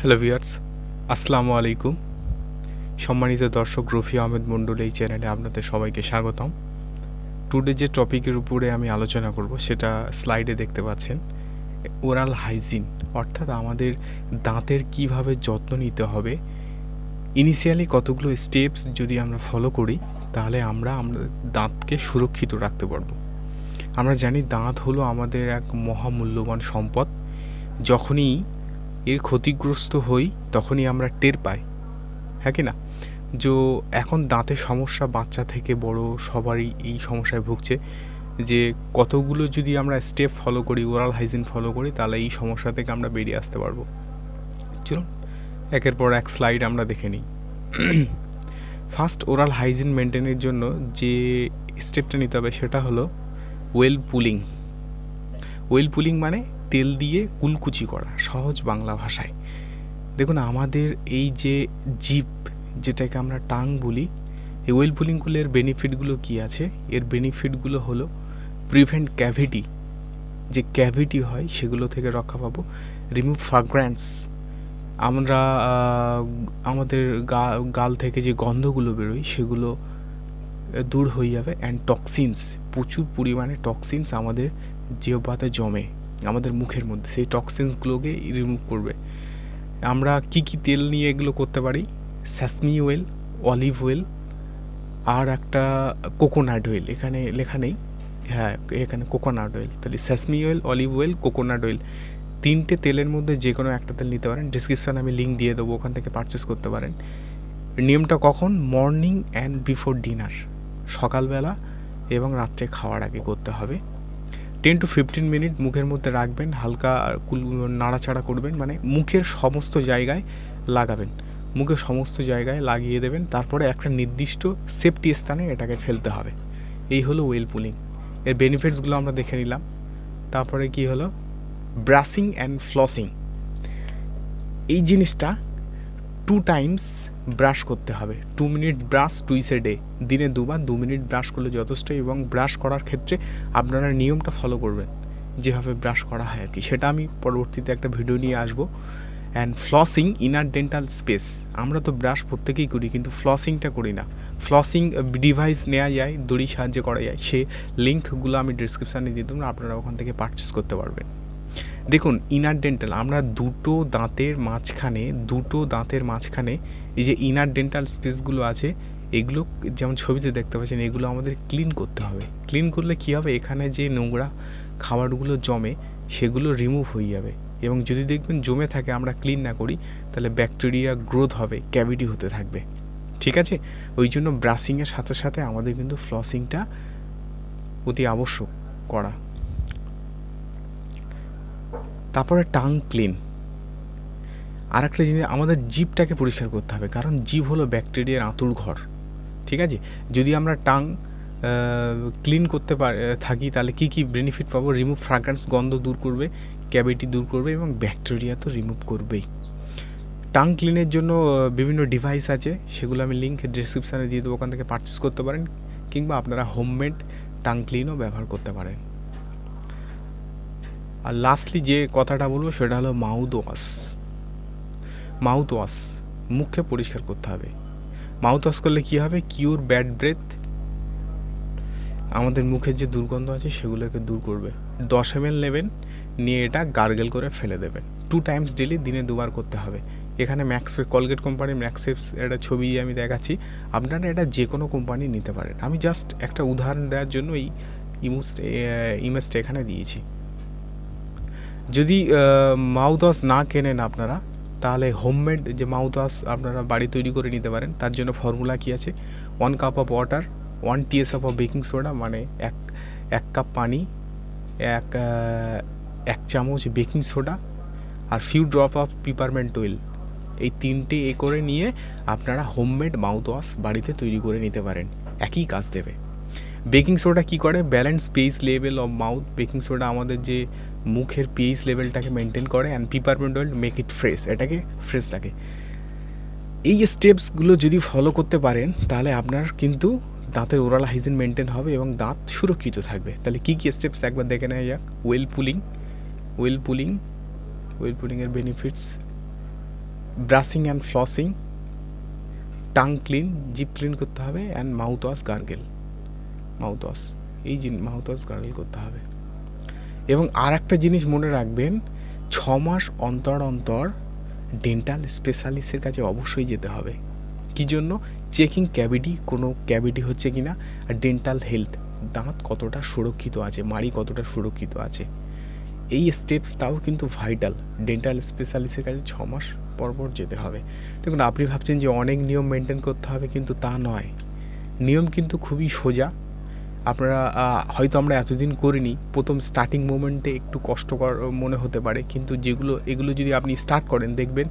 Hello viewers, আসসালামু আলাইকুম। সম্মানিত দর্শক, রফি আহমেদ মণ্ডল এই চ্যানেলে আপনাদের সবাইকে স্বাগতম। টুডে যে টপিকের উপরে আমি আলোচনা করব সেটা স্লাইডে দেখতে পাচ্ছেন। ওরাল হাইজিন, অর্থাৎ আমাদের দাঁতের কিভাবে যত্ন নিতে হবে। ইনিশিয়ালি কতগুলো স্টেপস যদি আমরা ফলো করি তাহলে আমরা আমাদের দাঁতকে সুরক্ষিত রাখতে পারবো। আমরা জানি দাঁত হলো আমাদের এক মহামূল্যবান সম্পদ। যখনই এর ক্ষতিগ্রস্ত হই তখনই আমরা টের পাই, হ্যাঁ কি না? এখন দাঁতের সমস্যা বাচ্চা থেকে বড় সবারই এই সমস্যায় ভুগছে যে কতগুলো যদি আমরা স্টেপ ফলো করি, ওরাল হাইজিন ফলো করি, তাহলে এই সমস্যা থেকে আমরা বেরিয়ে আসতে পারবো। চলুন একের পর এক স্লাইড আমরা দেখে নিই। ফার্স্ট, ওরাল হাইজিন মেনটেনের জন্য যে স্টেপটা নিতে হবে সেটা হলো ওয়েল পুলিং। ওয়েল পুলিং মানে তেল দিয়ে কুলকুচি করা, সহজ বাংলা ভাষায়। দেখুন, আমাদের এই যে জিভ, যেটাকে আমরা টাং বলি, এই ওয়েল পুলিংগুলোর বেনিফিটগুলো কি আছে? এর বেনিফিটগুলো হলো প্রিভেন্ট ক্যাভিটি, যে ক্যাভিটি হয় সেগুলো থেকে রক্ষা পাবো। রিমুভ ফ্রাগ্রেন্স, আমরা আমাদের গাল থেকে যে গন্ধগুলো বেরোয় সেগুলো দূর হয়ে যাবে। অ্যান্ড টক্সিনস, প্রচুর পরিমাণে টক্সিনস আমাদের জিহ্বাতে জমে আমাদের মুখের মধ্যে, সেই টক্সিনসগুলোকে রিমুভ করবে। আমরা কি তেল নিয়ে এগুলো করতে পারি? স্যাসমি অয়েল, অলিভ অয়েল, আর একটা কোকোনাট অয়েল। এখানে লেখা নেই, হ্যাঁ এখানে কোকোনাট অয়েল। তাহলে sesame oil, olive oil, coconut oil, তিনটে তেলের মধ্যে যে কোনো একটা তেল নিতে পারেন। ডিসক্রিপশানে আমি লিঙ্ক দিয়ে দেবো, ওখান থেকে পারচেস করতে পারেন। নিয়মটা কখন? মর্নিং অ্যান্ড বিফোর ডিনার, সকালবেলা এবং রাত্রে খাওয়ার আগে করতে হবে। 10 to 15 মিনিট মুখের মধ্যে রাখবেন, হালকা নাড়াচাড়া করবেন, মানে মুখের সমস্ত জায়গায় লাগাবেন, মুখের সমস্ত জায়গায় লাগিয়ে দেবেন। তারপরে একটা নির্দিষ্ট সেফটি স্থানে এটাকে ফেলতে হবে। এই হলো ওয়েল পুলিং। এর বেনিফিটসগুলো আমরা দেখে নিলাম। তারপরে কি হলো? Brushing and flossing. এই জিনিসটা 2 টাইমস ব্রাশ করতে হবে। 2 মিনিট ব্রাশ টুইস এ ডে, দিনে 2 বার 2 মিনিট ব্রাশ করলে যথেষ্ট। এবং ব্রাশ করার ক্ষেত্রে আপনারা নিয়মটা ফলো করবেন, যেভাবে ব্রাশ করা হয় আর কি, সেটা আমি পরবর্তীতে একটা ভিডিও নিয়ে আসবো। And flossing inner dental space, আমরা তো ব্রাশ প্রত্যেকেই করি কিন্তু ফ্লসিংটা করি না। ফ্লসিং ডিভাইস নেওয়া যায়, দড়ির সাহায্যে করা যায়, সে লিঙ্কগুলো আমি ডিসক্রিপশানে দিয়ে দেবো, আপনারা ওখান থেকে পারচেস করতে পারবেন। দেখুন, ইনার ডেন্টাল, আমরা দুটো দাঁতের মাঝখানে এই যে ইনার ডেন্টাল স্পেসগুলো আছে, এগুলো যেমন ছবিতে দেখতে পাচ্ছেন, এগুলো আমাদের ক্লিন করতে হবে। ক্লিন করলে কী হবে? এখানে যে নোংরা খাবারগুলো জমে সেগুলো রিমুভ হয়ে যাবে। এবং যদি দেখবেন জমে থাকে, আমরা ক্লিন না করি, তাহলে ব্যাকটেরিয়া গ্রোথ হবে, ক্যাভিটি হতে থাকবে। ঠিক আছে? ওই জন্য ব্রাশিংয়ের সাথে সাথে আমাদের কিন্তু ফ্লসিংটা অতি আবশ্যক করা। তারপরে টাং ক্লিন। আর একটা জিনিস, আমাদের জিভটাকে পরিষ্কার করতে হবে, কারণ জিভ হলো ব্যাকটেরিয়ার আঁতুড় ঘর। ঠিক আছে? যদি আমরা টাং ক্লিন করতে থাকি তাহলে কী বেনিফিট পাবো? রিমুভ ফ্রাগ্রেন্স, গন্ধ দূর করবে, ক্যাভিটি দূর করবে এবং ব্যাকটেরিয়া তো রিমুভ করবেই। টাং ক্লিনের জন্য বিভিন্ন ডিভাইস আছে, সেগুলো আমি লিঙ্ক ডিসক্রিপশানে দিয়ে দেবো, ওখান থেকে পারচেস করতে পারেন, কিংবা আপনারা হোমমেড টাং ক্লিনও ব্যবহার করতে পারেন। আর লাস্টলি যে কথাটা বলবো সেটা হলো মাউথ ওয়াশ। মুখে পরিষ্কার করতে হবে। মাউথ ওয়াশ করলে কী হবে? কিউর ব্যাড ব্রেথ, আমাদের মুখের যে দুর্গন্ধ আছে সেগুলোকে দূর করবে। 10 ml নেবেন, নিয়ে এটা গার্গেল করে ফেলে দেবেন। 2 টাইমস ডেলি, দিনে 2 বার করতে হবে। এখানে কলগেট কোম্পানির ম্যাক্সেপস একটা ছবি আমি দেখাচ্ছি, আপনারা এটা যে কোনো কোম্পানি নিতে পারেন। আমি জাস্ট একটা উদাহরণ দেওয়ার জন্য এই ইমেজটা এখানে দিয়েছি। যদি মাউথ ওয়াশ না কেনেন আপনারা, তাহলে হোমমেড যে মাউথ ওয়াশ আপনারা বাড়ি তৈরি করে নিতে পারেন। তার জন্য ফর্মুলা কী আছে? 1 cup of water, 1 TSF of baking soda, মানে এক কাপ পানি, এক চামচ বেকিং সোডা, আর few drop of peppermint oil. এই 3টে করে নিয়ে আপনারা হোমমেড মাউথ ওয়াশ বাড়িতে তৈরি করে নিতে পারেন, একই কাজ দেবে। বেকিং সোডা কী করে? Balance pH level of mouth. Baking soda আমাদের যে মুখের পিএইচ লেভেলটাকে মেনটেন করে। And peppermint oil make it fresh, এটাকে ফ্রেশ রাখে। এই স্টেপসগুলো যদি ফলো করতে পারেন তাহলে আপনার কিন্তু দাঁতের ওরাল হাইজিন মেনটেন হবে এবং দাঁত সুরক্ষিত থাকবে। তাহলে কী স্টেপস একবার দেখে নেওয়া যাক। ওয়েল পুলিংয়ের benefits, brushing and flossing, tongue clean, জিপ ক্লিন করতে হবে, and mouthwash gargle, mouthwash mouthwash gargle করতে হবে। এবং আর একটা জিনিস মনে রাখবেন, 6 মাস অন্তর অন্তর ডেন্টাল স্পেশালিস্টের কাছে অবশ্যই যেতে হবে। কী জন্য? চেকিং ক্যাভিটি, কোনো ক্যাভিটি হচ্ছে কি না, আর ডেন্টাল হেলথ, দাঁত কতটা সুরক্ষিত আছে, মাড়ি কতটা সুরক্ষিত আছে, এই স্টেপসটাও কিন্তু ভাইটাল। ডেন্টাল স্পেশালিস্টের কাছে 6 মাস পর পর যেতে হবে। দেখুন, আপনি ভাবছেন যে অনেক নিয়ম মেনটেন করতে হবে, কিন্তু তা নয়। নিয়ম কিন্তু খুবই সোজা। আপনারা হয়তো আমরা এতদিন করিনি, প্রথম স্টার্টিং মোমেন্টে একটু কষ্টকর মনে হতে পারে, কিন্তু এগুলো যদি আপনি স্টার্ট করেন, দেখবেন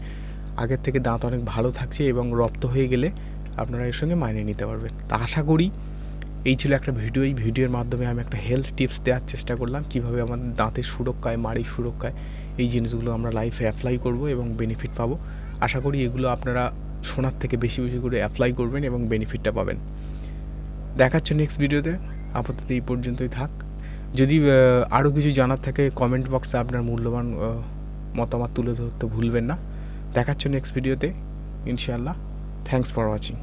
আগের থেকে দাঁত অনেক ভালো থাকছে এবং রপ্ত হয়ে গেলে আপনারা এর সঙ্গে মানিয়ে নিতে পারবেন। তা আশা করি এই ছিল একটা ভিডিও। এই ভিডিওর মাধ্যমে আমি একটা হেলথ টিপস দেওয়ার চেষ্টা করলাম, কীভাবে আমাদের দাঁতের সুরক্ষায়, মাড়ির সুরক্ষায় এই জিনিসগুলো আমরা লাইফে অ্যাপ্লাই করব এবং বেনিফিট পাবো। আশা করি এগুলো আপনারা শোনার থেকে বেশি বেশি করে অ্যাপ্লাই করবেন এবং বেনিফিটটা পাবেন। দেখাচ্ছ নেক্সট ভিডিওতে। আপাতত এই পর্যন্তই থাক। যদি আরও কিছু জানার থাকে, কমেন্ট বক্সে আপনার মূল্যবান মতামত তুলে ধরতে ভুলবেন না। দেখাচ্ছ নেক্সট ভিডিওতে ইনশাআল্লাহ। Thanks for watching.